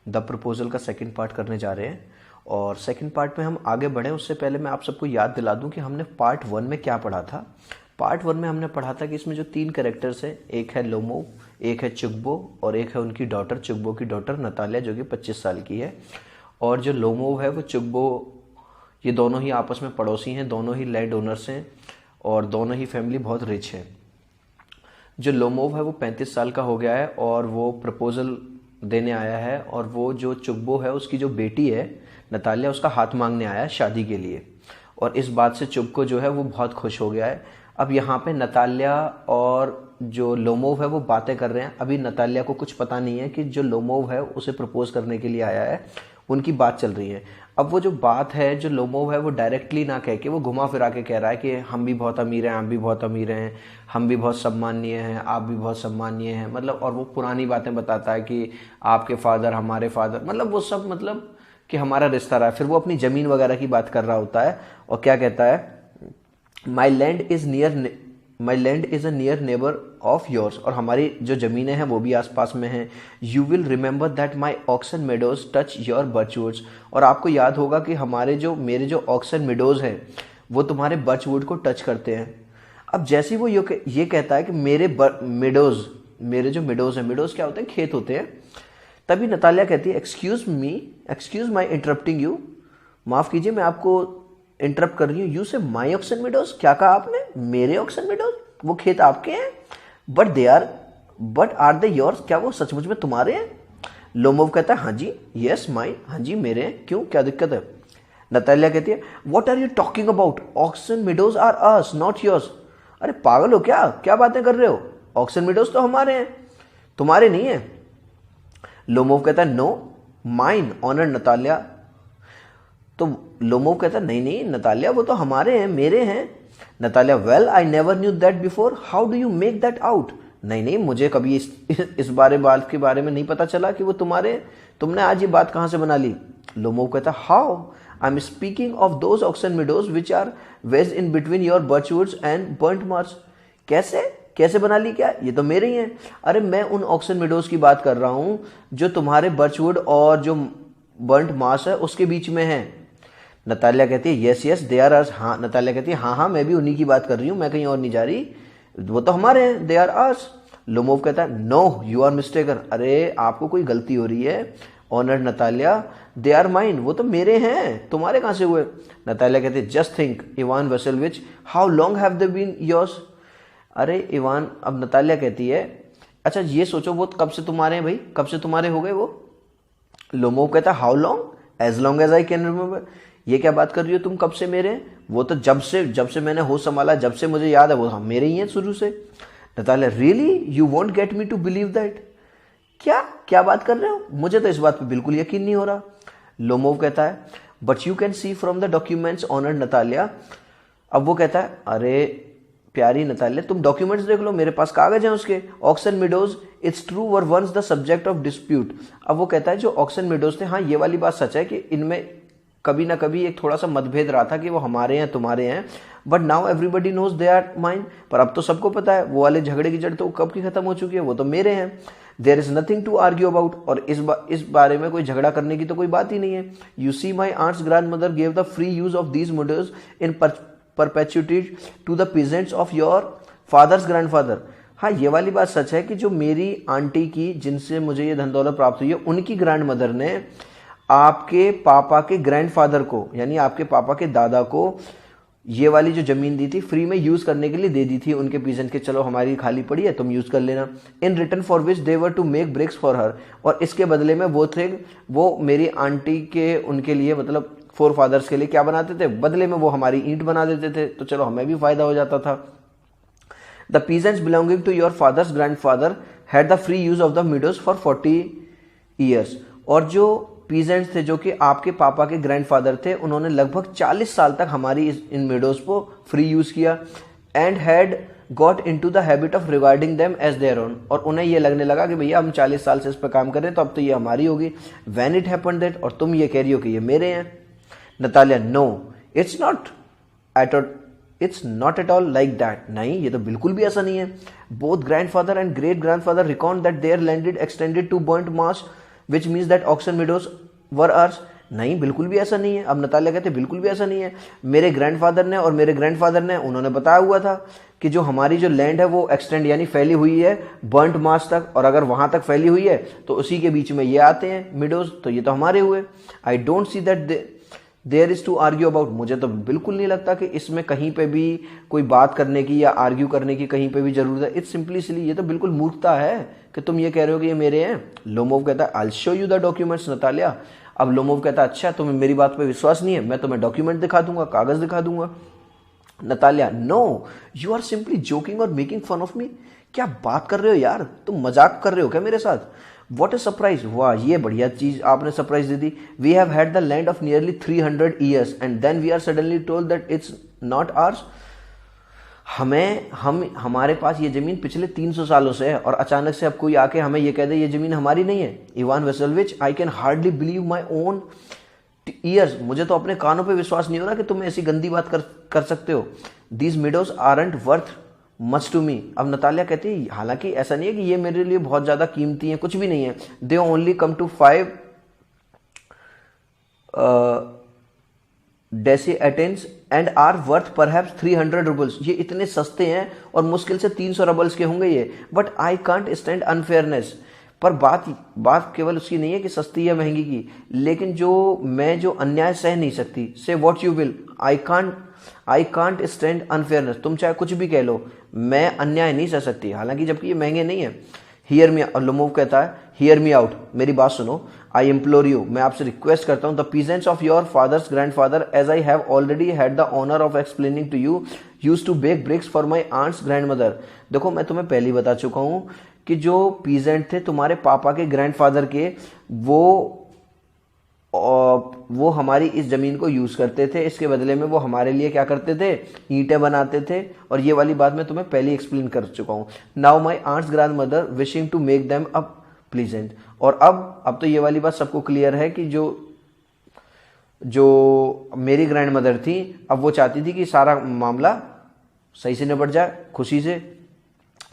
The proposal का second part करने जा रहे हैं। और सेकंड पार्ट में हम आगे बढ़ें उससे पहले मैं आप सबको याद दिला दूं कि हमने पार्ट 1 में क्या पढ़ा था। पार्ट 1 में हमने पढ़ा था कि इसमें जो 3 कैरेक्टर्स हैं, एक है लोमोव, एक है चुग्बो और एक है उनकी डॉटर, चुग्बो की डॉटर नतालिया जो कि 25 साल की है। और जो लोमोव है वो चुग्बो, ये दोनों ही आपस में पड़ोसी हैं, दोनों ही लैंड ओनर्स हैं और दोनों ही फैमिली बहुत रिच है। जो लोमोव है वो 35 साल का हो गया है और वो प्रपोजल देने आया है। और वो जो चुग्बो है उसकी जो बेटी है नतालिया, उसका हाथ मांगने आया है शादी के लिए। और इस बात से चुग्बो जो है वो बहुत खुश हो गया है। अब यहाँ पे नतालिया और जो लोमोव है वो बातें कर रहे हैं। अभी नतालिया को कुछ पता नहीं है कि जो लोमोव है उसे प्रपोज करने के लिए आया है, उनकी बात चल रही है। अब वो जो बात है, जो लोमोव है वो डायरेक्टली ना कह के वो घुमा फिरा के कह रहा है कि हम भी बहुत अमीर हैं, आप भी बहुत अमीर हैं, हम भी बहुत सम्मानीय हैं, आप भी बहुत सम्मानीय हैं, मतलब। और वो पुरानी बातें बताता है कि आपके फादर, हमारे फादर, मतलब वो सब, मतलब कि हमारा रिश्ता रहा है। फिर वो अपनी ज़मीन वगैरह की बात कर रहा होता है और क्या कहता है, माई land is a near neighbour of yours, और हमारी जो ज़मीनें हैं वो भी आसपास में हैं। You will remember that my oxen meadows touch your birchwoods, और आपको याद होगा कि मेरे जो ऑक्सन मेडोज हैं वो तुम्हारे बर्चवुड को टच करते हैं। अब जैसे ही वो ये कहता है कि मेरे जो मेडोज हैं, मेडोज क्या होते हैं, खेत होते हैं, तभी नतालिया कहती है एक्सक्यूज माई इंटरप्टिंग यू, माफ़ कीजिए मैं आपको इंटरप्ट कर रही हूँ। यू से माई ऑक्सन मेडोज, क्या कहा आपने, मेरे ऑक्सन मेडोज, वो खेत आपके हैं, बट आर दे योर्स, क्या वो सचमुच में तुम्हारे हैं। लोमोव कहता है हाँ जी, यस माइन, हाँ जी मेरे हैं, क्यों, क्या दिक्कत है। नतालिया कहती है what are you talking about, Oxen Meadows are us not yours. अरे पागल हो क्या बातें कर रहे हो, ऑक्सन मेडोज तो हमारे हैं, तुम्हारे नहीं है। लोमोव कहता है नो माइन ऑनर नतालिया, तो लोमोव कहता है नहीं नतालिया वो तो हमारे हैं, मेरे हैं। Natalia well I never knew that before, how do you make that out, नहीं मुझे कभी इस बात के बारे में नहीं पता चला कि वो तुम्हारे, तुमने आज ये बात कहाँ से बना ली। लोमोव कहता how, I am speaking of those oxen meadows which are wedged in between your birchwoods and burnt marsh. कैसे बना ली, क्या ये तो मेरे ही हैं। अरे मैं उन ऑक्सन मेडोज की बात कर रहा हूँ जो तुम्हारे बर्चवुड और जो बर्ंट मार्स है उसके बीच में है। नतालिया कहती है यस दे आर अस, हाँ। नतालिया कहती है हाँ मैं भी उन्हीं की बात कर रही हूँ, मैं कहीं और नहीं जा रही, वो तो हमारे हैं, दे आर अस। लोमोव कहता है नो यू आर मिस्टेकन, अरे आपको कोई गलती हो रही है honour Natalia, they are mine, वो तो मेरे हैं, तुम्हारे कहाँ से हुए। नतालिया कहती है just think Ivan Vassilevitch, how long have they been yours. अरे इवान, अब नतालिया कहती है अच्छा ये सोचो वो कब से तुम्हारे हैं भाई, कब से तुम्हारे हो गए वो। लोमोव कहता है how long, as long as I can remember, ये क्या बात कर रही हो तुम, कब से मेरे हैं, वो तो जब से मैंने होश संभाला, जब से मुझे याद है वो हम मेरे ही हैं शुरू से। Natalia really you won't get me to believe that, क्या बात कर रहे हो, मुझे तो इस बात पे बिल्कुल यकीन नहीं हो रहा। लोमोव कहता है but you can see from the documents honour Natalia. अब वो कहता है अरे प्यारी नतालिया तुम डॉक्यूमेंट्स देख लो, मेरे पास कागज हैं उसके। Oxen Meadows it's true were once the subject of dispute. अब वो कहता है जो ऑक्सन मेडोज थे, हाँ ये वाली बात सच है कि इनमें कभी ना कभी एक थोड़ा सा मतभेद रहा था कि वो हमारे हैं तुम्हारे हैं, but now everybody knows they are mine, पर अब तो सबको पता है वो वाले झगड़े की जड़ तो कब की खत्म हो चुकी है, वो तो मेरे हैं। There is nothing to argue about, और इस बारे में कोई झगड़ा करने की तो कोई बात ही नहीं है। You see my aunt's grand mother gave the free use of these meadows in perpetuity to the peasants of your father's grandfather. हाँ ये वाली बात सच है कि जो मेरी आंटी की, जिनसे मुझे ये धन दौलत प्राप्त हुई है, उनकी ग्रैंड मदर ने आपके पापा के ग्रैंडफादर को, यानी आपके पापा के दादा को, ये वाली जो जमीन दी थी फ्री में यूज करने के लिए दे दी थी उनके पीजेंट के, चलो हमारी खाली पड़ी है तुम यूज कर लेना। In return for which they were to make bricks for her, और इसके बदले में वो मेरी आंटी के, उनके लिए, मतलब फोर फादर्स के लिए क्या बनाते थे, बदले में वो हमारी ईंट बना देते थे, तो चलो हमें भी फायदा हो जाता था। The peasants belonging to your father's grandfather had the free use of the meadows for 40 years, और जो पीजेंट्स थे जो कि आपके पापा के ग्रैंडफादर थे, उन्होंने लगभग 40 साल तक हमारी इन मेडोज को फ्री यूज किया। And had got into the habit of regarding them as their own, और उन्हें ये लगने लगा कि भैया हम 40 साल से इस पर काम कर रहे हैं तो अब तो ये हमारी होगी। व्हेन इट हैपेंड दैट, और तुम ये कह रही हो कि ये मेरे हैं। Natalia no it's not at all like that, नहीं ये तो बिल्कुल भी ऐसा नहीं है। Both grandfather and great grandfather record that their landed extended to Burnt Marsh which means that Oxen Meadows were ours. नहीं, बिल्कुल भी ऐसा नहीं है। अब नतालिया कहते बिल्कुल भी ऐसा नहीं है, मेरे ग्रैंडफादर ने और मेरे ग्रैंडफादर ने उन्होंने बताया हुआ था कि जो हमारी जो लैंड है वो एक्सटेंड यानी फैली हुई है बर्ंट मास तक, और अगर वहां तक फैली हुई है तो उसी के बीच में ये आते हैं मिडोज, तो ये तो हमारे हुए। I don't see that there is to argue about. मुझे तो बिल्कुल नहीं लगता कि इसमें कहीं पे भी कोई बात करने की या आर्ग्यू करने की कहीं पे भी जरूरत है। इट्स सिंपली सिली, ये तो बिल्कुल मूर्खता है कि तुम ये कह रहे हो कि ये मेरे हैं। लोमोव कहता है I show you the documents Natalia. अब लोमोव कहता है अच्छा तुम्हें मेरी बात पे विश्वास नहीं है, मैं तुम्हें डॉक्यूमेंट दिखा दूंगा, कागज दिखा दूंगा। Natalia no, you are simply joking और मेकिंग फन ऑफ मी। क्या बात कर रहे हो यार, तुम मजाक कर रहे हो क्या मेरे साथ? वॉट ए सरप्राइज, वाह ये बढ़िया चीज आपने सरप्राइज दे दी। We have had the land of nearly 300 years and then we are suddenly told that it's not ours. हमारे पास ये जमीन पिछले 300 सालों से है और अचानक से अब कोई आके हमें ये कह दे ये जमीन हमारी नहीं है। Ivan Vassilevitch, I can hardly believe my own ears. मुझे तो अपने कानों पे विश्वास नहीं हो रहा कि तुम ऐसी गंदी बात कर सकते हो। These meadows aren't worth much to me. अब नतालिया कहती है हालांकि ऐसा नहीं है कि ये मेरे लिए बहुत ज्यादा कीमती है, कुछ भी नहीं है। They only come to 5 dessiatins and are worth perhaps 300 roubles. ये इतने सस्ते हैं और मुश्किल से 300 रूबल्स के होंगे ये। But I can't stand unfairness. पर बात केवल उसकी नहीं है कि सस्ती या महंगी की, लेकिन जो अन्याय सह नहीं सकती। से what you will, I can't stand unfairness. तुम चाहे कुछ भी कह लो, मैं अन्याय नहीं सह सकती, हालांकि जबकि ये महंगे नहीं है। हियर मी, और लोमोव कहता है हियर मी आउट, मेरी बात सुनो। आई इम्प्लोर यू, मैं आपसे रिक्वेस्ट करता हूं। The peasants of your father's grandfather, as I have already had the honour of explaining to you, used to bake bricks for my aunt's grandmother. देखो मैं तुम्हें पहले ही बता चुका हूं कि जो पीजेंट थे तुम्हारे पापा के ग्रैंडफादर के, वो हमारी इस जमीन को यूज करते थे, इसके बदले में वो हमारे लिए क्या करते थे, ईंटें बनाते थे। और ये वाली बात मैं तुम्हें पहले एक्सप्लेन कर चुका हूं। Now my aunt's grand mother wishing to make them up pleasant. और अब तो ये वाली बात सबको क्लियर है कि जो मेरी ग्रैंड मदर थी, अब वो चाहती थी कि सारा मामला सही से निपट जाए, खुशी से।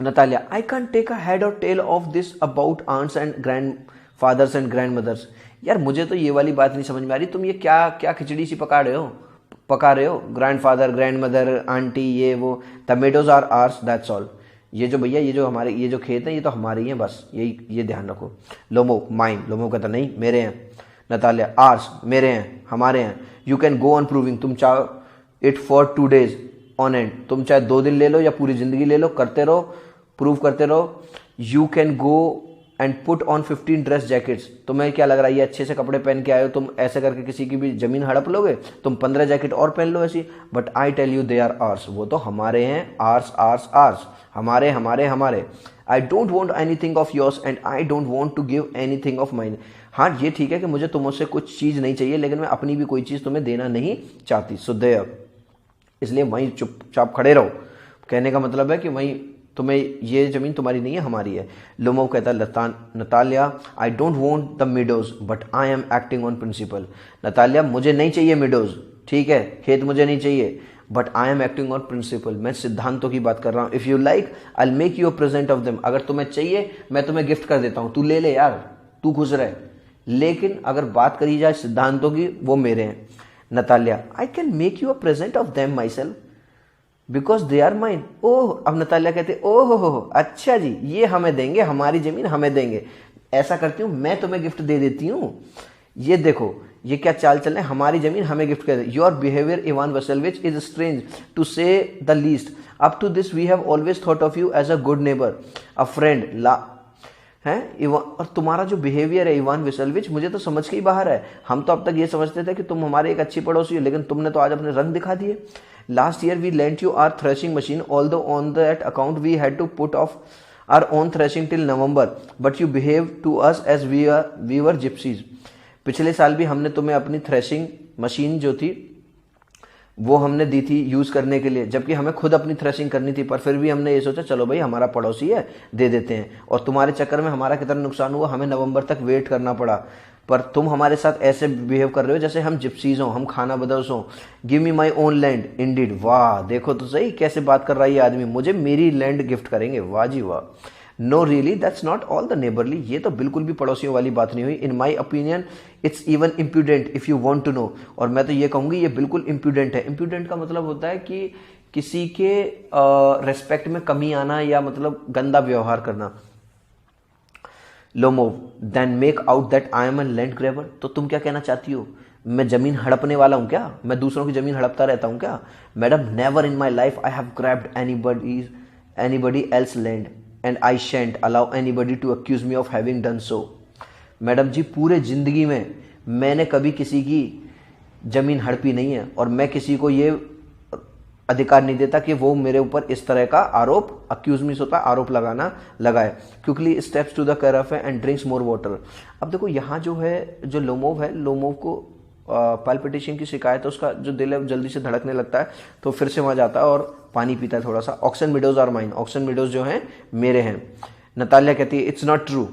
Natalia, I can take a head or tail of this about aunts and grandfathers and grandmothers. यार मुझे तो ये वाली बात नहीं समझ में आ रही, तुम ये क्या खिचड़ी सी पका रहे हो। ग्रैंडफादर, ग्रैंड मदर, आंटी, ये वो। The meadows are ours, that's all. ये जो भैया, ये जो खेत हैं, ये तो हमारे ही हैं, बस ये ध्यान रखो। लोमो, माइन। लोमो कहता नहीं, मेरे हैं। नतालिया, आर्स, मेरे हैं, हमारे हैं। You can go on proving, तुम चाहो it for 2 days on and, तुम चाहे 2 दिन ले लो या पूरी जिंदगी ले लो, करते रहो, प्रूव करते रहो। You can go and put on 15 dress jackets. तुम्हें क्या लग रहा है ये अच्छे से कपड़े पहन के आए हो, तुम ऐसे करके किसी की भी जमीन हड़प लोगे? तुम 15 जैकेट और पहन लो ऐसी। But I tell you they are ours, वो तो हमारे हैं। आर्स आर्स आर्स, हमारे हमारे हमारे। I don't want anything of yours and I don't want to give anything of mine. हाँ ये ठीक है कि मुझे तुमसे कुछ चीज नहीं चाहिए, लेकिन मैं अपनी भी कोई चीज तुम्हें देना नहीं चाहती। सो देयर, इसलिए वहीं चुपचाप खड़े रहो। कहने का मतलब है कि वहीं तुम्हें, ये जमीन तुम्हारी नहीं है, हमारी है। लोमोव कहता है Natalia, I don't want the meadows but I am acting on principle. Natalia, मुझे नहीं चाहिए मिडोज, ठीक है, खेत मुझे नहीं चाहिए, but I am acting on principle, मैं सिद्धांतों की बात कर रहा हूँ। If you like I will make you a present of them. अगर तुम्हें चाहिए मैं तुम्हें गिफ्ट कर देता हूँ, तू ले ले यार, तू खुश रहे। लेकिन अगर बात करी जाए सिद्धांतों की, वो मेरे हैं। Natalia, I can make you a present of them myself because they are mine. Oh, अब नतालिया कहते ओह हो, अच्छा जी, ये हमें देंगे, हमारी जमीन हमें देंगे। ऐसा करती हूँ, मैं तुम्हें गिफ्ट दे देती हूँ। ये देखो ये क्या चाल चल रहा है, हमारी जमीन हमें गिफ्ट कर दे। Your behaviour Ivan Vassilevitch is strange to say the least. Up to this we have always thought of you as a good neighbour, a friend है। और तुम्हारा जो बिहेवियर है इवान वेसेलोविच, मुझे तो समझ के ही बाहर है। हम तो अब तक ये समझते थे कि तुम हमारे एक अच्छी पड़ोसी हो, लेकिन तुमने तो आज अपने रंग दिखा दिए। Last year we lent you our threshing machine, although on that account we had to put off our own threshing till November, but you behaved to us as we were gypsies. पिछले साल भी हमने तुम्हें अपनी threshing machine जो थी वो हमने दी थी यूज करने के लिए, जबकि हमें खुद अपनी थ्रेशिंग करनी थी। पर फिर भी हमने ये सोचा चलो भाई हमारा पड़ोसी है, दे देते हैं। और तुम्हारे चक्कर में हमारा कितना नुकसान हुआ, हमें नवंबर तक वेट करना पड़ा। पर तुम हमारे साथ ऐसे बिहेव कर रहे हो जैसे हम जिप्सीज हों, हम खाना बदर्स हों। Give me my own land Indeed. वाह देखो तो सही कैसे बात कर रहा है ये आदमी, मुझे मेरी लैंड गिफ्ट करेंगे, वाह जी वाह। No really that's not all the neighbourly, ये तो बिल्कुल भी पड़ोसियों वाली बात नहीं हुई। In my opinion it's even impudent if you want to know, और मैं तो ये कहूंगी ये बिल्कुल इम्प्यूडेंट है। इम्प्यूडेंट का मतलब होता है कि किसी के रेस्पेक्ट में कमी आना या मतलब गंदा व्यवहार करना। Lomov then make out that I am an land grabber, तो तुम क्या कहना चाहती हो, मैं जमीन हड़पने वाला हूं क्या, मैं दूसरों की जमीन हड़पता रहता हूं क्या? Madam never in my life I have grabbed anybody else land and I shan't allow anybody to accuse me of having done so. Madam जी पूरे जिंदगी में मैंने कभी किसी की जमीन हड़पी नहीं है, और मैं किसी को ये अधिकार नहीं देता कि वो मेरे ऊपर इस तरह का आरोप, अक्यूज मीन्स होता है आरोप लगाए। Quickly steps to the carafe and drinks more water. अब देखो यहाँ जो है, जो लोमोव है, लोमोव को पाल्पिटेशन की शिकायत है, उसका जो दिल है जल्दी से धड़कने लगता है, तो फिर से वहां जाता है और पानी पीता है थोड़ा सा। Oxen Meadows are mine, Oxen Meadows जो हैं मेरे हैं। नतालिया कहती है इट्स नॉट ट्रू,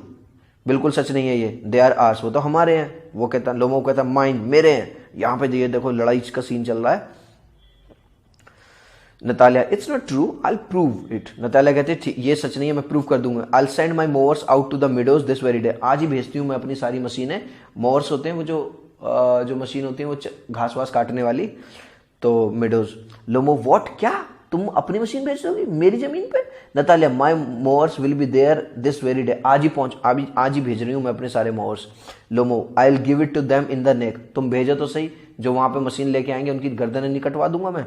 बिल्कुल सच नहीं है ये, दे आर आर्स, वो तो हमारे हैं। वो कहता, लोमोव कहता माइन, मेरे हैं। यहाँ पे ये देखो लड़ाई का सीन चल रहा है। Natalia it's not true, I prove it. Natalia कहते हैं ये सच नहीं है, मैं प्रूव कर दूंगा। I send my mowers out to the meadows this very day, आज ही भेजती हूँ मैं अपनी सारी मशीनें। मोवर्स होते हैं वो जो मशीन होती है वो घास वास काटने वाली, तो मिडोज। लोमो व्हाट, क्या तुम अपनी मशीन भेज दोगी मेरी जमीन पे? Natalia my mowers will be there this very day, आज ही भेज रही हूँ मैं अपने सारे mowers. Lomov I will give it to them in the neck, तुम भेजो तो सही, जो वहां पे मशीन लेके आएंगे उनकी गर्दनें नहीं कटवा दूंगा मैं।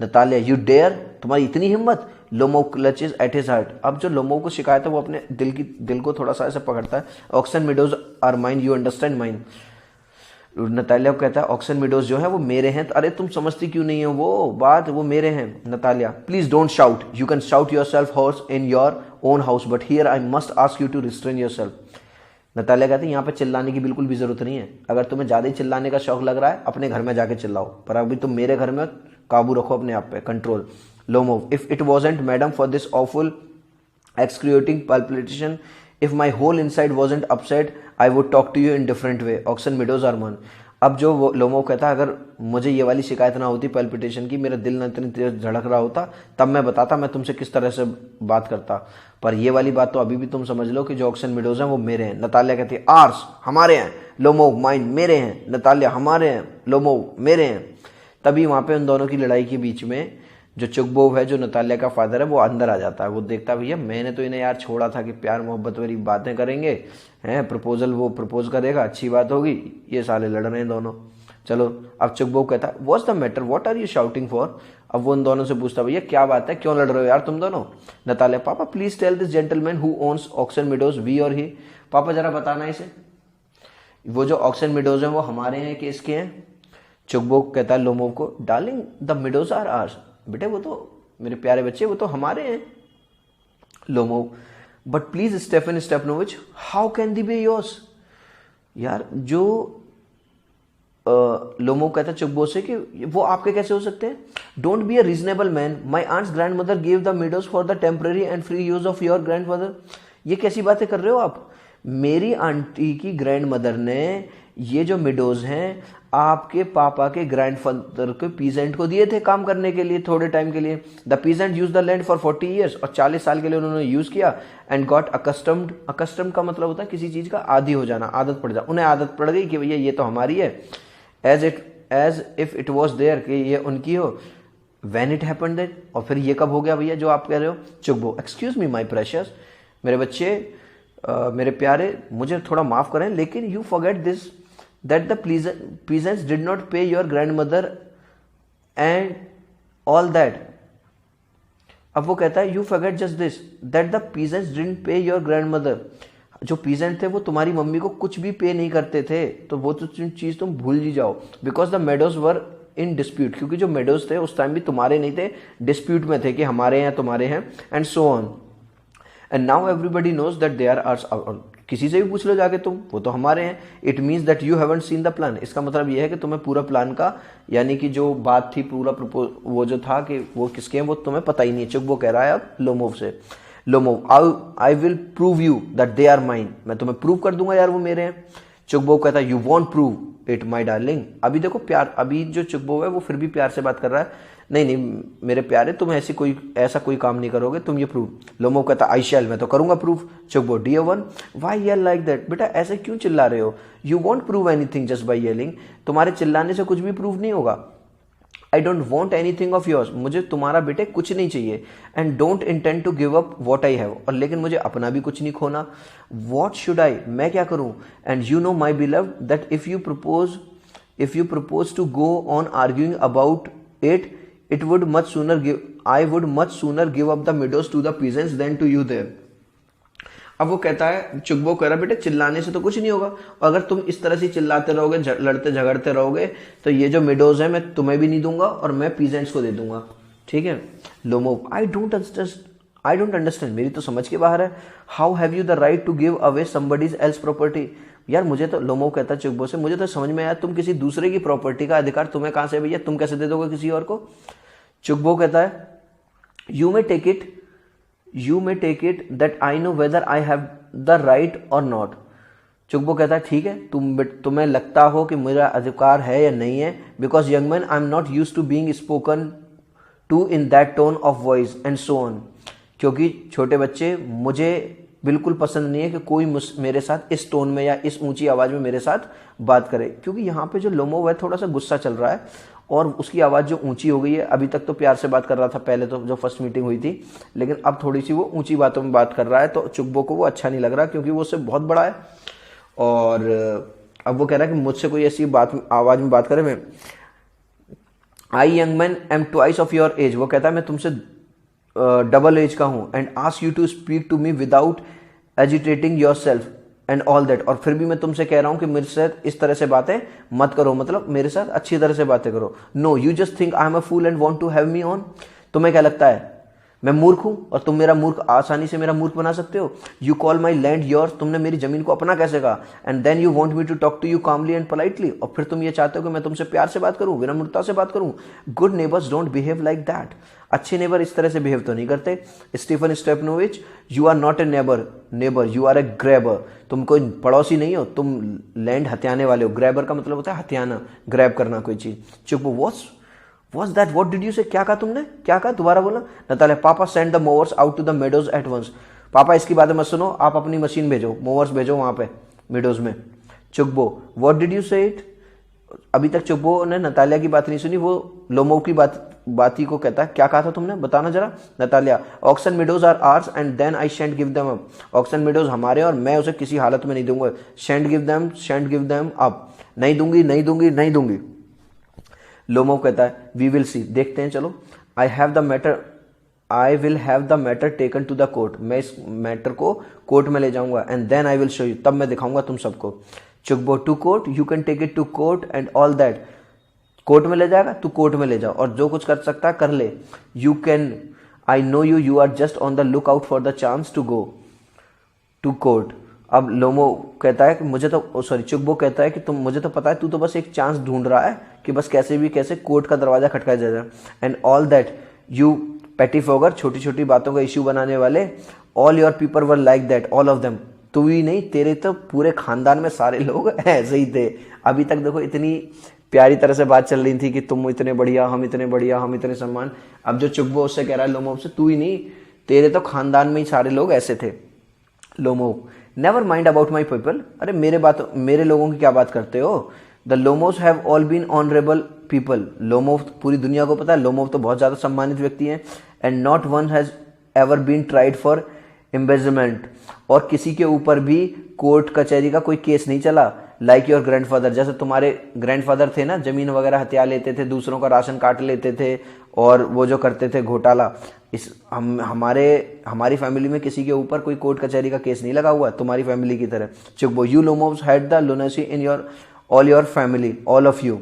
नतालिया यू डेयर, तुम्हारी इतनी हिम्मत। Lomov clutches at his heart, अब जो लोमोव को शिकायत है वो अपने दिल को थोड़ा सा ऐसे पकड़ता है। Oxen Meadows are mine, you understand mine. Natalia को कहता है ऑक्सन मिडोज जो है वो मेरे हैं, तो अरे तुम समझती क्यों नहीं हो वो बात, वो मेरे हैं। Natalia please don't shout, you can shout yourself hoarse in your own house but here I must ask you to restrain yourself. Natalia कहती है यहाँ पे चिल्लाने की बिल्कुल भी जरूरत नहीं है, अगर तुम्हें ज्यादा ही चिल्लाने का शौक लग रहा है अपने घर में जाके चिल्लाओ, पर अभी तुम मेरे घर में काबू रखो अपने आप पे, control. Lomov if it wasn't madam for this awful excruciating palpitation, if my whole inside wasn't upset I would talk to you in different way. Oxen Meadows are mine, अब जो लोमोव कहता है अगर मुझे ये वाली शिकायत ना होती पैल्पिटेशन की, मेरा दिल न इतनी तेज धड़क रहा होता, तब मैं बताता मैं तुमसे किस तरह से बात करता, पर ये वाली बात तो अभी भी तुम समझ लो कि जो ऑक्सन मिडोज हैं वो मेरे हैं। नतालिया कहती है आर्स, हमारे हैं। लोमोव माइन, मेरे हैं। नतालिया हमारे हैं। लोमोव मेरे हैं। तभी वहां पे उन दोनों की लड़ाई के बीच में जो चुगबोव है, जो नतालिया का फादर है, वो अंदर आ जाता है। वो देखता भैया मैंने तो इन्हें यार छोड़ा था कि प्यार मोहब्बत वाली बातें करेंगे, हैं प्रपोजल, वो प्रपोज करेगा, अच्छी बात होगी, ये साले लड़ रहे हैं दोनों। चलो अब चुगबोव कहता है what's the matter, what are you shouting for. अब वो उन दोनों से पूछता भैया क्या बात है, क्यों लड़ रहे हो यार तुम दोनों। Natalia papa please tell this gentleman who owns Oxen Meadows, we और ही। पापा जरा बताना इसे, वो जो ऑक्सन मिडोज हैं वो हमारे हैं कि इसके हैं। चुगबोव कहता है लोमोव को darling the meadows are ours, बेटे वो तो मेरे प्यारे बच्चे वो तो हमारे हैं। Lomov but please Stepan Stepanovich how can they be yours. यार जो लोमोव कहता है चुगबोव से कि वो आपके कैसे हो सकते हैं। Don't be a reasonable man, my aunt's grand mother give the meadows for the temporary and free use of your grand mother. ये कैसी बातें कर रहे हो आप, मेरी आंटी की ग्रैंड मदर ने ये जो मिडोज हैं आपके पापा के ग्रैंडफादर के पीजेंट को दिए थे काम करने के लिए थोड़े टाइम के लिए। The peasant use the land for 40 years, और 40 साल के लिए उन्होंने यूज किया। एंड गॉट अकस्टम्ड, अकस्टम्ड का मतलब होता है किसी चीज का आदी हो जाना, आदत पड़ जा, उन्हें आदत पड़ गई कि भैया ये तो हमारी है, as if it was there, कि ये उनकी हो। व्हेन इट हैपेंड दैट, और फिर ये कब हो गया भैया जो आप कह रहे हो। चुगबो एक्सक्यूज मी माई प्रेशियस, मेरे बच्चे, मेरे प्यारे, मुझे थोड़ा माफ करें, लेकिन you forget this that the peasants did not pay your grandmother and all that. अब वो कहता है you forget just this that the peasants didn't pay your grandmother, जो peasant थे वो तुम्हारी मम्मी को कुछ भी पे नहीं करते थे, तो वो तो चीज तुम भूल ही जाओ। because the meadows were in dispute, क्योंकि जो meadows थे उस टाइम भी तुम्हारे नहीं थे, dispute में थे कि हमारे हैं तुम्हारे हैं, and so on. and now everybody knows that they are ours. किसी से भी पूछ लो जाके तुम, वो तो हमारे हैं। It means that you haven't seen the plan, इसका मतलब ये है कि तुम्हें पूरा प्लान का, यानी कि जो बात थी पूरा वो जो था कि वो किसके हैं वो तुम्हें पता ही नहीं है। चुगबो कह रहा है अब लोमोव से। Lomov I will prove you that they are mine, मैं तुम्हें प्रूव कर दूंगा यार वो मेरे हैं। चुकबो कहता है you want prove it my darling. अभी देखो प्यार, अभी जो चुकबो है वो फिर भी प्यार से बात कर रहा है, नहीं नहीं मेरे प्यारे तुम ऐसा कोई काम नहीं करोगे, तुम ये प्रूव। लोमो कहता आई शैल, मैं तो करूंगा प्रूव। चुकबो dear one why yell like that, बेटा ऐसे क्यों चिल्ला रहे हो, you want prove anything just by yelling, तुम्हारे चिल्लाने से कुछ भी प्रूव नहीं होगा। I don't want anything of yours, मुझे तुम्हारा बेटे कुछ नहीं चाहिए। And don't intend to give up what I have, और लेकिन मुझे अपना भी कुछ नहीं खोना। वॉट शुड आई, मैं क्या करूं। And you know my beloved that if you propose to go on arguing about it, it would much sooner give I would much sooner give up the meadows to the peasants than to you there। अब वो कहता है, चुकबो कह रहा बेटे चिल्लाने से तो कुछ नहीं होगा, और अगर तुम इस तरह से चिल्लाते रहोगे, लड़ते झगड़ते रहोगे, तो ये जो मिडोज है मैं तुम्हें भी नहीं दूंगा और मैं पीजेंट्स को दे दूंगा। ठीक है। लोमो आई डोंट अंडरस्टैंड, मेरी तो समझ के बाहर है। How have you the right to give away somebody's else property, यार मुझे तो, लोमो कहता है चुकबो से, मुझे तो समझ में आया तुम किसी दूसरे की प्रॉपर्टी का अधिकार तुम्हें कहां से भैया, तुम कैसे दे दोगे किसी और को। चुकबो कहता है you may take it that I know whether I have the right और नॉट। चुकबो कहता है ठीक है, तुम्हें लगता हो कि मेरा अधिकार है या नहीं है, because young man I am not use to being spoken to in that tone of voice and so on, क्योंकि छोटे बच्चे मुझे बिल्कुल पसंद नहीं है कि कोई मेरे साथ इस टोन में या इस ऊंची आवाज में मेरे साथ बात करे। क्योंकि यहाँ पे जो लोमो है थोड़ा सा गुस्सा चल रहा है और उसकी आवाज जो ऊंची हो गई है। अभी तक तो प्यार से बात कर रहा था पहले तो जो फर्स्ट मीटिंग हुई थी, लेकिन अब थोड़ी सी वो ऊंची बातों में बात कर रहा है, तो चुकबो को वो अच्छा नहीं लग रहा क्योंकि वो उससे बहुत बड़ा है। और अब वो कह रहा है कि मुझसे कोई ऐसी बात आवाज में बात करे। मैं I young man am twice of your age, वो कहता है मैं तुमसे डबल एज का हूं। And ask you to speak to me without agitating yourself and all that, और फिर भी मैं तुमसे कह रहा हूं कि मेरे साथ इस तरह से बातें मत करो, मतलब मेरे साथ अच्छी तरह से बातें करो। No you just think I am a fool and want to have me on, तुम्हें क्या लगता है मैं मूर्ख हूं और तुम मेरा मूर्ख आसानी से मेरा मूर्ख बना सकते हो। You call my land yours, तुमने मेरी जमीन को अपना कैसे कहा। And then you want me to talk to you calmly and politely, और फिर तुम ये चाहते हो कि मैं तुमसे प्यार से बात करूं, विनम्रता से बात करूं। Good neighbours don't behave like that, अच्छे नेबर इस तरह से बिहेव तो नहीं करते। Stepan Stepanovich, you are not a neighbour you are a grabber, तुम कोई पड़ोसी नहीं हो, तुम लैंड हथियाने वाले हो। ग्रैबर का मतलब होता है हथियाना, ग्रैब करना कोई चीज। चुप, What's that? What did you say? क्या कहा तुमने, क्या कहा, दोबारा बोला। Natalia, papa send the mowers out to the meadows at once, पापा इसकी बातें मत सुनो, आप अपनी मशीन भेजो, मोवर्स भेजो वहां पे मेडोज में। चुकबो, व्हाट डिड यू से इट, अभी तक चुकबो ने नतालिया की बात नहीं सुनी, वो लोमो की बात ही को कहता है क्या कहा था तुमने, बताना जरा। Natalia, Oxen Meadows are ours and then I shan't give them up, Oxen Meadows हमारे और मैं उसे किसी हालत में नहीं दूंगा। शेंट गिव देम अप, नहीं दूंगी नहीं दूंगी नहीं दूंगी। लोमो कहता है वी विल सी, देखते हैं चलो। I will have the matter taken to the court, मैं इस मैटर को कोर्ट में ले जाऊंगा। And then I will show you, तब मैं दिखाऊंगा तुम सबको। चुकबो, to court, you can take it to court and all that, court में ले जाएगा, तू कोर्ट में ले जाओ और जो कुछ कर सकता है कर ले। You can, I know you are just on the look out for the chance to go to court. अब लोमो कहता है कि चुकबो कहता है कि मुझे तो पता है तू तो बस एक चांस ढूंढ रहा है कि बस कैसे भी कैसे कोर्ट का दरवाजा खटकाया जाए। एंड ऑल दैट यू पेटी फोगर, छोटी छोटी बातों का इश्यू बनाने वाले, all your people were like that, all of them, तू ही नहीं तेरे तो पूरे खानदान में सारे लोग ऐसे ही थे। अभी तक देखो इतनी प्यारी तरह से बात चल रही थी कि तुम इतने बढ़िया, हम इतने सम्मान। अब जो चुकबो उससे कह रहा है लोमो से, तू ही नहीं तेरे तो खानदान में ही सारे लोग ऐसे थे। Lomov, never mind about my people, अरे मेरे लोगों की क्या बात करते हो। The Lomovs have all been honourable people, Lomov पूरी दुनिया को पता है लोमो तो बहुत ज्यादा सम्मानित व्यक्ति हैं। And not one has ever been tried for embezzlement, और किसी के ऊपर भी कोर्ट कचहरी का कोई केस नहीं चला। लाइक योर ग्रैंडफादर, जैसे तुम्हारे ग्रैंडफादर थे ना, जमीन वगैरह हथिया लेते थे, दूसरों का राशन काट लेते थे और वो जो करते थे घोटाला, हमारी फैमिली में किसी के ऊपर कोई कोर्ट कचहरी का केस नहीं लगा हुआ तुम्हारी फैमिली की तरह। चुकबो, you Lomovs had the lunacy in all your family, all of you.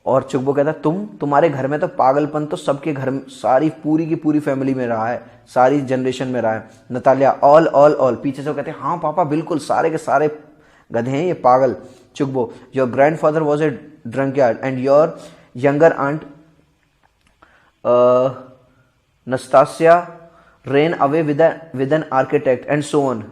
और चुकबो कहता तुम्हारे घर में तो पागलपन तो सबके घर में, सारी पूरी की पूरी फैमिली में रहा है, सारी जनरेशन में रहा है। नतालिया, ऑल, पीछे से कहते हैं हाँ पापा बिल्कुल, सारे के सारे गधे हैं ये, पागल। चुकबो, your grandfather was a drunkard and your younger aunt Nastasia ran away with an architect and so on,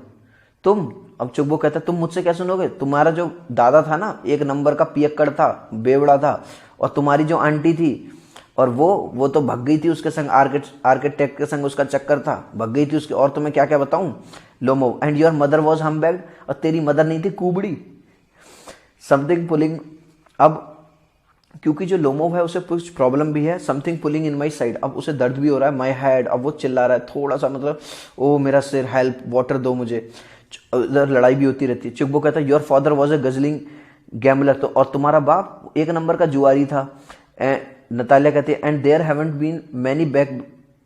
अब चुगबो कहता है तुम मुझसे क्या सुनोगे, तुम्हारा जो दादा था ना एक नंबर का पियक्कड़ था, बेवड़ा था, और तुम्हारी जो आंटी थी और वो तो भग गई थी उसके संग, आर्किटेक्ट के संग उसका चक्कर था, भग गई थी उसकी, और तुम्हें क्या क्या बताऊं लोमो, एंड योर मदर वॉज हम्बैग्ड, और तेरी मदर नहीं थी कुबड़ी, समथिंग पुलिंग। अब क्योंकि जो लोमोव है उसे कुछ प्रॉब्लम भी है, something pulling in my side, अब उसे दर्द भी हो रहा है, माई हेड, अब वो चिल्ला रहा है थोड़ा सा, मतलब ओ मेरा सिर, हेल्प, वाटर दो मुझे, उधर लड़ाई भी होती रहती है। चुगबो कहता है your father was a guzzling gambler, तो और तुम्हारा बाप एक नंबर का जुआरी था। नतालिया कहती है and there haven't been many back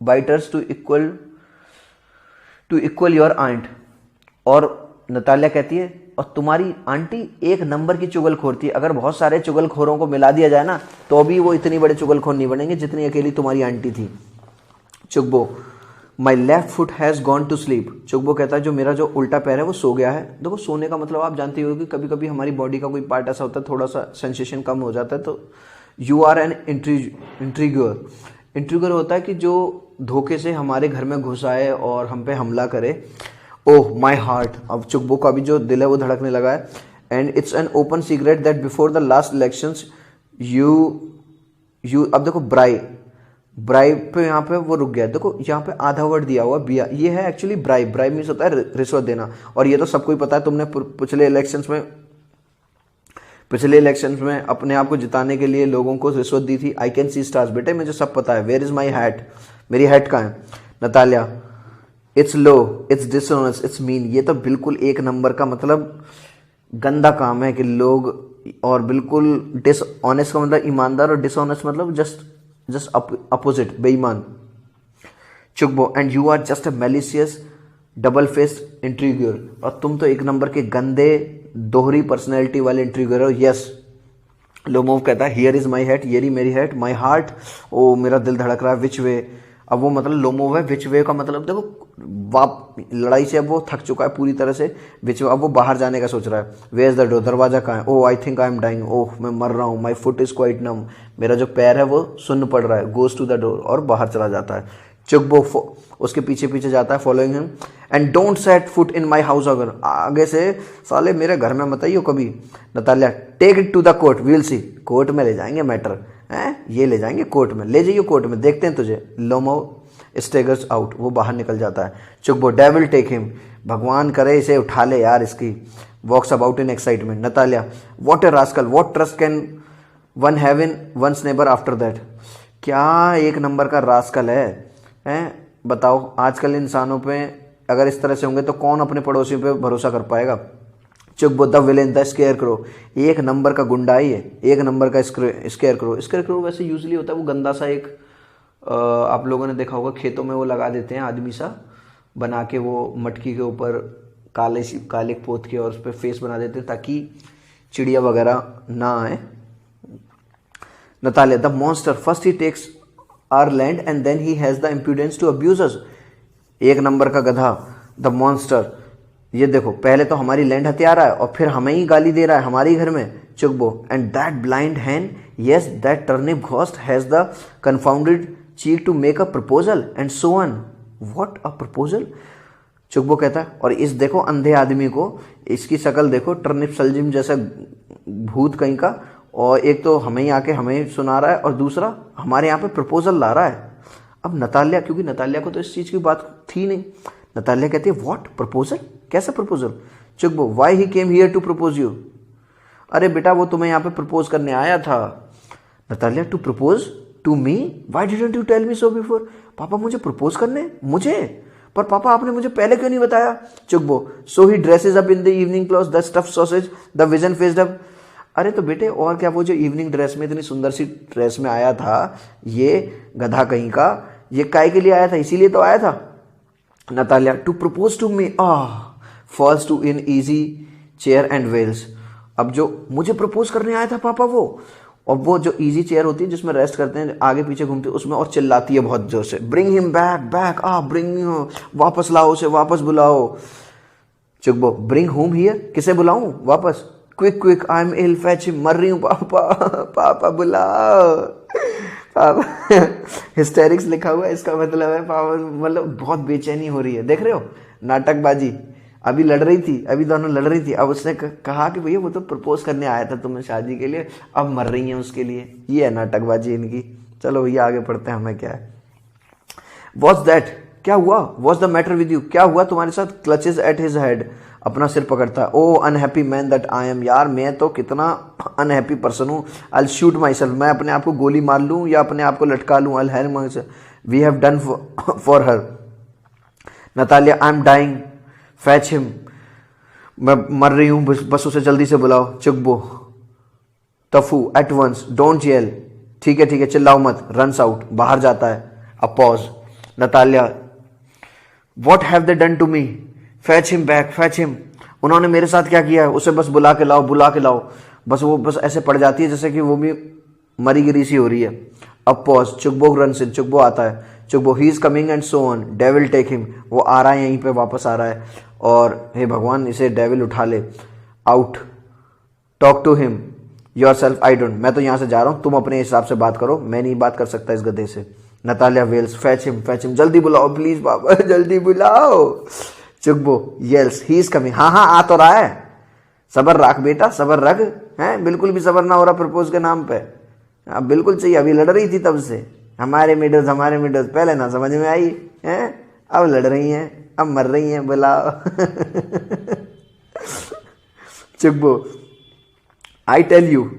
biters to equal your aunt, और नतालिया कहती है और तुम्हारी आंटी एक नंबर की चुगलखोर थी, अगर बहुत सारे चुगलखोरों को मिला दिया जाए ना तो भी वो इतनी बड़े चुगलखोर नहीं बनेंगे जितनी अकेली तुम्हारी आंटी थी। चुगबो my left foot has gone to sleep, चुगबो कहता है जो मेरा जो उल्टा पैर है वो सो गया है। देखो सोने का मतलब आप जानते हो कि कभी कभी हमारी बॉडी का कोई पार्ट ऐसा होता है थोड़ा सा सेंसेशन कम हो जाता है, तो यू आर एन इंट्रीग्योर, इंट्रीग्योर होता है कि जो धोखे से हमारे घर में घुस आए और हम पे हमला करे। ओह माई हार्ट, अब चुगबो का भी जो दिल है वो धड़कने लगा है। And it's an open secret that before the last elections you अब देखो ब्राइब पे यहाँ पे वो रुक गया, देखो यहाँ पे आधा वर्ड दिया हुआ बिया, ये है एक्चुअली ब्राइब मीन्स होता है रिश्वत देना, और ये तो सबको ही पता है, तुमने पिछले इलेक्शंस में अपने आप को जिताने के लिए लोगों को रिश्वत दी थी। आई कैन सी स्टार्स, बेटे मुझे सब पता है। वेयर इज माई हैट, मेरी हैट कहाँ है। Natalia it's low, it's dishonest, it's mean, ये तो बिल्कुल एक नंबर का मतलब गंदा काम है कि लोग, और बिल्कुल डिसऑनेस्ट का मतलब ईमानदार, और डिसऑनेस्ट मतलब जस्ट अपोजिट, बेईमान। चुगबो and you are just a malicious double faced intriguer, और तुम तो एक नंबर के गंदे दोहरी पर्सनैलिटी वाले इंट्रीग्योर हो। यस, लोमोव कहता है हियर इज माई हेट, ये रही मेरी हेट, माई हार्ट, ओ मेरा दिल धड़क रहा है, विच वे, अब वो मतलब लोमोव है, विच वे का मतलब देखो लड़ाई से अब वो थक चुका है पूरी तरह से, विच वे अब वो बाहर जाने का सोच रहा है। वेयर इज द डोर, दरवाजा कहाँ है। Oh I think I am dying, oh मैं मर रहा हूँ। My foot is quite numb, मेरा जो पैर है वो सुन्न पड़ रहा है। गोज टू द डोर, और बाहर चला जाता है। चुगबो उसके पीछे पीछे जाता है, following him, and don't set foot in my house, अगर आगे से साले मेरे घर में मत आइयो कभी। Natalia take it to the court, we'll see, court में ले जाएंगे मैटर है, ये ले जाएंगे कोर्ट में, ले जाइए कोर्ट में, देखते हैं तुझे। लोमो स्टेगर्स आउट, वो बाहर निकल जाता है। चुगबो डेविल टेक हिम, भगवान करे इसे उठा ले यार इसकी। Walks about in excitement. Natalia what a rascal, what trust can one have in one's neighbour after that, क्या एक नंबर का रास्कल है बताओ। आजकल इंसानों पे अगर इस तरह से होंगे तो कौन अपने पड़ोसियों पे भरोसा कर पाएगा। चुगबो द विलेन द स्केयर करो, एक नंबर का गुंडा ही है, एक नंबर का स्केयर करो वैसे यूजली होता है वो गंदा सा एक, आप लोगों ने देखा होगा खेतों में वो लगा देते हैं आदमी सा बना के, वो मटकी के ऊपर काले पोत के और उस पर फेस बना देते हैं ताकि चिड़िया वगैरह ना आए। Natalia the monster first he takes our land and then he has the impudence to abuse us, एक नंबर का गधा। द मॉन्स्टर, ये देखो पहले तो हमारी लैंड हथिया रहा है और फिर हमें ही गाली दे रहा है हमारे ही घर में। चुगबो and that blind hen, yes that turnip ghost has the confounded cheek to make a proposal and so on. What a proposal, चुगबो कहता है, और इस देखो अंधे आदमी को, इसकी शक्ल देखो टर्निप सलजिम जैसा भूत कहीं का, और एक तो हमें ही आके हमें सुना रहा है और दूसरा हमारे यहाँ पे प्रपोजल ला रहा है। अब नतालिया, क्योंकि नतालिया को तो इस चीज़ की बात थी नहीं, नतालिया कहती है व्हाट प्रपोजल, कैसा प्रपोजल। चुगबो why he came here to propose you, अरे बेटा वो तुम्हें यहाँ पे प्रपोज करने आया था। Natalia to propose to me, why didn't you tell me so before, पापा मुझे प्रपोज करने, मुझे, पर पापा आपने मुझे पहले क्यों नहीं बताया। चुगबो so he dresses up in the evening cloth the stuff sausage the vision faced up, अरे तो बेटे और क्या, वो जो इवनिंग ड्रेस में इतनी सुंदर सी ड्रेस में आया था, ये गधा कहीं का, ये काय के लिए आया था, इसीलिए तो आया था। Natalia to propose to me, falls to in easy chair and wails, अब जो मुझे प्रपोज करने आया था पापा वो, और वो जो इजी चेयर होती है जिसमें रेस्ट करते हैं आगे पीछे घूमते हैं उसमें, और चिल्लाती है बहुत जोर से, bring him back back, bring, वापस लाओ उसे, वापस बुलाओ। चुगबो ब्रिंग होम हियर, किसे बुलाऊं वापस, quick quick I am ill fetch, मर रही हूँ पापा, पापा बुलाओ पापा। हिस्टेरिक्स लिखा हुआ है, इसका मतलब है पापा, मतलब बहुत बेचैनी हो रही है, देख रहे हो नाटकबाजी। अभी लड़ रही थी, अभी दोनों लड़ रही थी, अब उसने कहा कि भैया वो तो प्रपोज करने आया था तुम्हें शादी के लिए, अब मर रही हैं उसके लिए। ये है नाटकबाजी इनकी। चलो भैया आगे पढ़ते हैं, हमें क्या है। वॉज दैट, क्या हुआ? Was the matter with you, क्या हुआ तुम्हारे साथ? क्लचेज एट हिज हेड, अपना सिर पकड़ता है। Oh unhappy man that I am, यार मैं तो कितना अनहैप्पी पर्सन हूँ। आई शूट माई सेल्फ, मैं अपने आप को गोली मार लूँ या अपने आप को लटका लूँ। I hang myself, we have done for her. Natalia, I am dying, fetch him, मैं मर रही हूँ, बस उसे जल्दी से बुलाओ। चुगबो, तफू, एट वंस, डोंट येल, ठीक है चिल्लाओ मत। रन्स आउट, बाहर जाता है। अब pause. Natalia, what have they done to me, fetch him back, fetch him, उन्होंने मेरे साथ क्या किया है, उसे बस बुला के लाओ, बुला के लाओ। बस वो बस ऐसे पड़ जाती है जैसे कि वो भी मरी गिरी सी हो रही है। अब पॉज। चुगबो रन्स इन, चुगबो आता है। चुगबो, he is coming and so on, devil take him, वो आ रहा है, यहीं पे वापस आ रहा है, और हे भगवान इसे डेविल उठा ले। Out, talk to him yourself, I don't, मैं तो यहाँ से जा रहा हूँ, तुम अपने हिसाब से बात करो, मैं नहीं बात कर सकता इस गधे से। नतालिया वेल्स, फैच हिम, जल्दी बुलाओ प्लीज बाबा, जल्दी बुलाओ। चुगबो येल्स, ही इज कमिंग, हाँ आ तो रहा है, सबर रख बेटा, सबर रख। हैं, बिल्कुल भी सबर ना हो रहा प्रपोज के नाम पे। अब बिल्कुल चाहिए, अभी लड़ रही थी तब से, हमारे मिडोज, पहले ना समझ में आई हैं, अब लड़ रही हैं, अब मर रही हैं, बुलाओ। चुगबो, I tell you,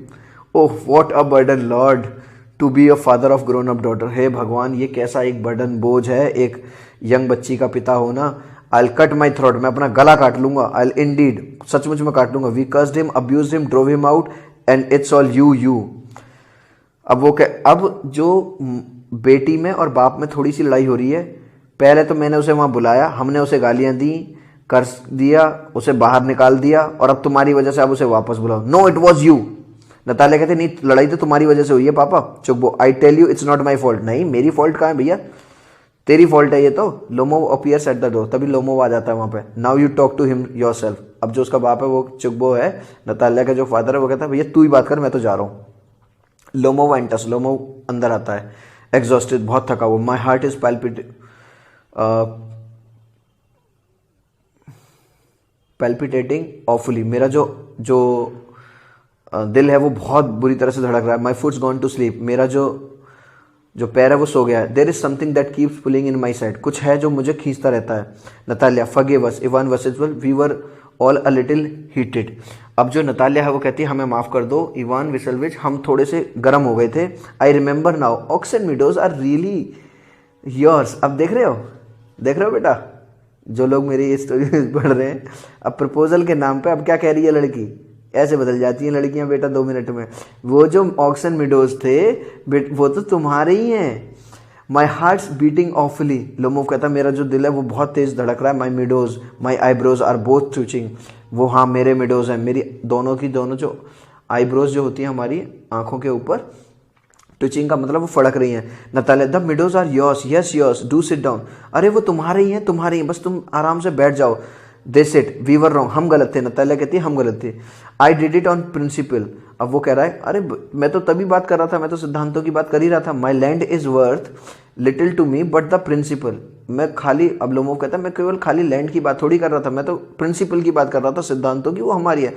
oh what a burden Lord to be a father of grown up daughter, हे भगवान ये कैसा एक बर्डन, बोझ है एक यंग बच्ची का पिता होना। आई कट माई थ्रोट, मैं अपना गला काट लूंगा। आई इंडीड, सचमुच में काट लूंगा। We cursed him, abused him, drove him out, and it's all you. अब वो क्या, अब जो बेटी में और बाप में थोड़ी सी लड़ाई हो रही है। पहले तो मैंने उसे वहां बुलाया, हमने उसे गालियां दी, कर्ज दिया, उसे बाहर निकाल दिया, और अब तुम्हारी वजह से अब उसे वापस बुलाओ। No it was you. Natalia कहते नहीं, लड़ाई तो तुम्हारी वजह से हुई है पापा। चुगबो, I tell you it's not my fault, नहीं मेरी फॉल्ट कहाँ है भैया, तेरी फॉल्ट है ये तो। Lomov appears at the door, तभी लोमोव आ जाता है वहां पे। Now you talk to him yourself, अब जो उसका बाप है वो चुगबो है, नतालिया का जो फादर है वो कहता है भैया तू ही बात कर, मैं तो जा रहा हूँ। लोमोव एंटस, लोमोव अंदर आता है, एग्जॉस्टेड, बहुत थका हुआ। माई हार्ट इज पैल्पिटेटिंग ऑफुली, मेरा जो दिल है वो बहुत बुरी तरह से धड़क रहा है। My foot's gone to sleep, मेरा जो पैर है वो सो गया है। There is something that keeps pulling in my side, कुछ है जो मुझे खींचता रहता है। Natalia, forgive us, Ivan Vassilevitch, we were all a little heated. अब जो नतालिया है वो कहती है हमें माफ कर दो इवान विसलविच, हम थोड़े से गर्म हो गए थे। I remember now, ox and meadows are really yours. अब देख रहे हो बेटा, जो लोग मेरी ये स्टोरी पढ़ रहे हैं, अब प्रपोजल के नाम पे अब क्या कह रही है लड़की, ऐसे बदल जाती हैं लड़कियां बेटा 2 मिनट में। वो जो ऑक्स एंड मीडोज थे वो तो तुम्हारे ही हैं। माई हार्ट्स बीटिंग ऑफली, लोमोव कहता मेरा जो दिल है वो बहुत तेज धड़क रहा है। My meadows, my eyebrows are both twitching, वो हाँ मेरे मिडोज हैं, मेरी दोनों जो आईब्रोज जो होती हैं हमारी आंखों के ऊपर, ट्विचिंग का मतलब वो फड़क रही हैं। Natalia, the meadows are yours, yes yours, do sit down, अरे वो तुम्हारे ही हैं, बस तुम आराम से बैठ जाओ। They said, we were wrong, हम गलत थे। नतालिया कहती है हम गलत थे। I did it on principle, अब वो कह रहा है अरे मैं तो तभी बात कर रहा था, मैं तो सिद्धांतों की बात कर ही रहा था। My land is worth little to me but the principle, मैं खाली, अब लोमोव कहता है मैं केवल खाली लैंड की बात थोड़ी कर रहा था, मैं तो प्रिंसिपल की बात कर रहा था, सिद्धांतों की, वो हमारी है।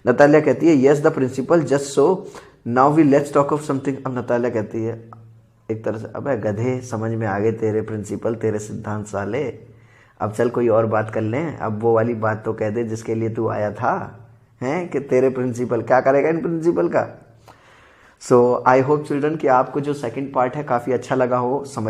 नतालिया कहती है yes the principle, just so now we let's talk of something. अब नतालिया कहती है एक तरह से, अबे गधे समझ में आ गए तेरे प्रिंसिपल, तेरे सिद्धांत साले, अब चल कोई और बात कर लें, अब वो वाली बात तो कह दे जिसके लिए तू आया था, हैं कि तेरे प्रिंसिपल क्या करेगा इन प्रिंसिपल का। सो आई होप चिल्ड्रन कि आपको जो सेकंड पार्ट है काफ़ी अच्छा लगा हो, समझ